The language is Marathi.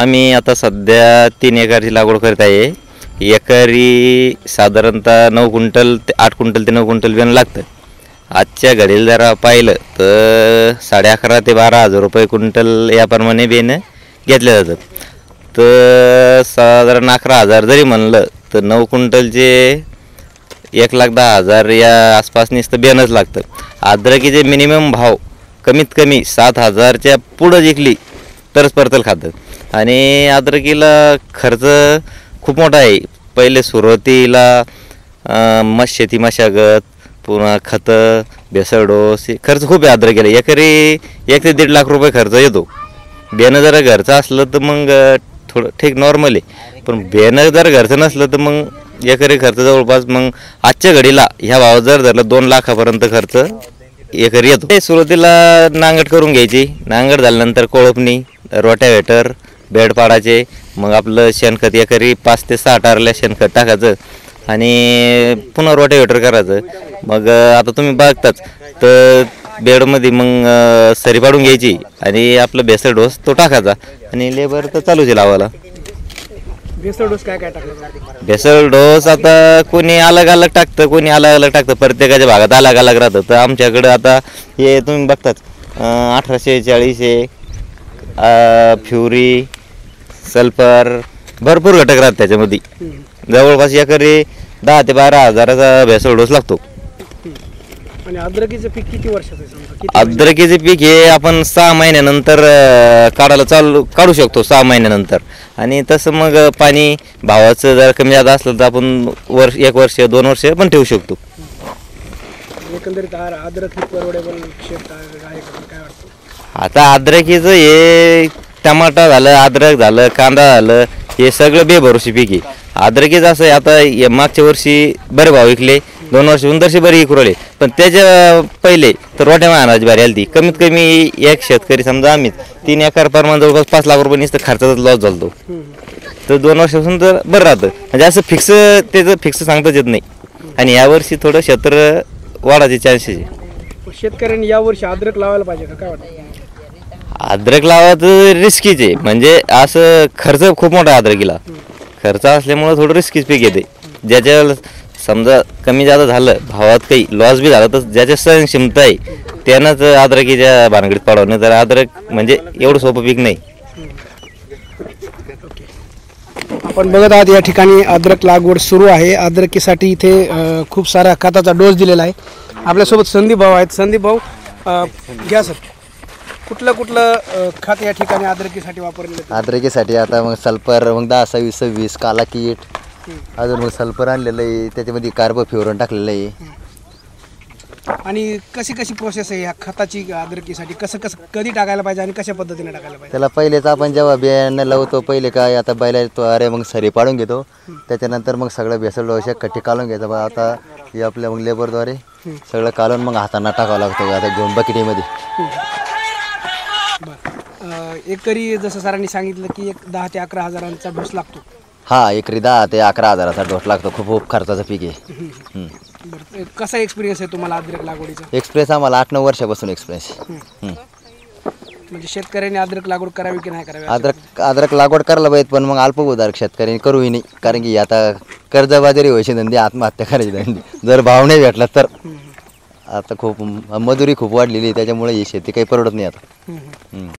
आम्ही आता सध्या 3 एकरची लागवड करत आहे. एकरी साधारणतः 9 क्विंटल ते 8 क्विंटल ते 9 क्विंटल बियाणं लागतं. आजच्या घडीला जरा पाहिलं तर 11,500 ते 12,000 रुपये क्विंटल याप्रमाणे बियाणं घेतले जातात. तर साधारण 11,000 जरी म्हणलं तर 9 क्विंटलचे 1,10,000 या आसपास नुसतं बियाणंच लागतं. अद्रकीचे मिनिमम भाव कमीत कमी 7,000च्या पुढं जिंकली तरच परतल खातं. आणि अद्रकीला खर्च खूप मोठा आहे. पहिले सुरुवातीला शेती मशागत, पुन्हा खतं, भेसळ डोस, खर्च खूप आहे अद्रकीला. एकरी 1 ते 1.5 लाख रुपये खर्च येतो. बियाणं जर घरचं असलं तर मग थोडं ठीक नॉर्मल आहे, पण बियाणं जर घरचं नसलं तर मग एकरी खर्च जवळपास मग आजच्या घडीला ह्या भावात जर धरलं 2 लाखापर्यंत खर्च एकरी येतो. ते सुरुवातीला नांगट करून घ्यायची. नांगट झाल्यानंतर कोळपणी, रोटावेटर, बेड पाडायचे. मग आपलं शेणखत एकरी 5 ते 6 टारल्या शेणखत टाकायचं आणि पुन्हा रोटावेटर करायचं. मग आता तुम्ही बघताच तर बेडमध्ये मग सरी पाडून घ्यायची आणि आपलं बेसळ डोस तो टाकायचा आणि लेबर तर चालूच आहे लावायला. बेसळ डोस काय काय टाकलं? बेसळ डोस आता कोणी अलग अलग टाकतं, कोणी अलग अलग टाकतं. प्रत्येकाच्या भागात अलग अलग राहतं. तर आमच्याकडं आता हे तुम्ही बघताच 1840 फ्युरी, सल्फर, भरपूर घटक राहतात त्याच्यामध्ये. जवळपास एकरी 10 ते 12 हजाराचा बेसळ डोस लागतो. आणि अद्रकीचं पीक किती वर्षाचं आहे समजा? अद्रकीचे पीक हे आपण 6 महिन्यानंतर काढू शकतो. 6 महिन्यानंतर. आणि तसं मग पाणी भावाचं जर कमी जादा असलं तर आपण 1 वर्ष 2 वर्ष पण ठेवू शकतो. एकंदरीत अद्रक ही परवडेबल शेत आहे काय वाटतं? आता अद्रकीचं हे टमाटा झालं, अद्रक झालं, कांदा झालं, हे सगळं बेभरोशी पीक आहे. अद्रकीचं असं आहे, आता मागच्या वर्षी बरे भाव विकले, 2 वर्ष उंदरशी बरी विकू राहिले. पण त्याच्या पहिले तर रोट्या महाराज भारी आली ती. कमीत कमी एक शेतकरी समजा आम्हीच 3 एकर प्रमाण जवळपास 5 लाख रुपये नुसतं खर्चाचा लॉस झाला. तर 2 वर्षापासून तर बरं राहतं. म्हणजे असं त्याचं फिक्स सांगताच येत नाही. आणि यावर्षी थोडं क्षेत्र वाढायचे चान्सेस आहे. शेतकऱ्यांनी यावर्षी अद्रक लावायला पाहिजे का काय वाटतं? अद्रक लावायचं रिस्कीच आहे. म्हणजे असं खर्च खूप मोठा आहे अद्रकीला. खर्च असल्यामुळं थोडं रिस्कीच पीक येते. ज्याच्या समजा कमी जादा झालं, भावात काही लॉस बी झाला तर ज्याच्या सहनक्षमता आहे त्यानंच अद्रकीच्या भानगडीत पडवणं. तर अद्रक म्हणजे एवढं सोपं पीक नाही. आपण बघत आहात या ठिकाणी अद्रक लागवड सुरू आहे. अद्रकीसाठी इथे खूप सारा खताचा डोस दिलेला आहे. आपल्यासोबत संदीप भाऊ आहेत. संदीप भाऊ घ्या सर, कुठलं खत या ठिकाणी अद्रकीसाठी वापरलेलं? अद्रकीसाठी आता मग सल्फर, मग 10, 26, 26 काला कीट, अजून मग सल्फर आणलेलं आहे, त्याच्यामध्ये कार्बोफ्युरॉन टाकलेलं आहे. आणि कशी प्रोसेस आहे ह्या खताची अद्रकीसाठी? कसं कधी टाकायला पाहिजे आणि कशा पद्धतीने टाकायला पाहिजे? त्याला पहिलेच आपण जेव्हा बियाणं लावतो पहिले काय आता बैला तो अरे मग सरी पाडून घेतो. त्याच्यानंतर मग सगळं बेसल डोस कट्टी काढून घ्यायचं. बा आता हे आपल्या मग लेबरद्वारे सगळं काढून मग हातांना टाकावं लागतं आता घेऊन बकेटीमध्ये. एकरी जसं सरांनी सांगितलं की 10 ते 11 हजारांचा डोस लागतो. हा, एकरी 10 ते 11 हजाराचा डोस लागतो. खूप खर्चाचं पीक आहे. कसा एक्सपिरियन्स आहे तुम्हाला अद्रक लागवडीचा? एक्सप्रेस आम्हाला 8-9 वर्षापासून एक्सप्रेस. म्हणजे शेतकऱ्यांनी अद्रक लागवड करावी की नाही करावी? अद्रक लागवड करायला पाहिजे, पण मग अल्पभूधारक शेतकऱ्यांनी करूही नाही. कारण की आता कर्जबाजारी व्हायची धंदे, आत्महत्या करायची धंदे जर भाव नाही भेटला तर. आता खूप मजुरी खूप वाढलेली आहे, त्याच्यामुळे ही शेती काही परवडत नाही आता.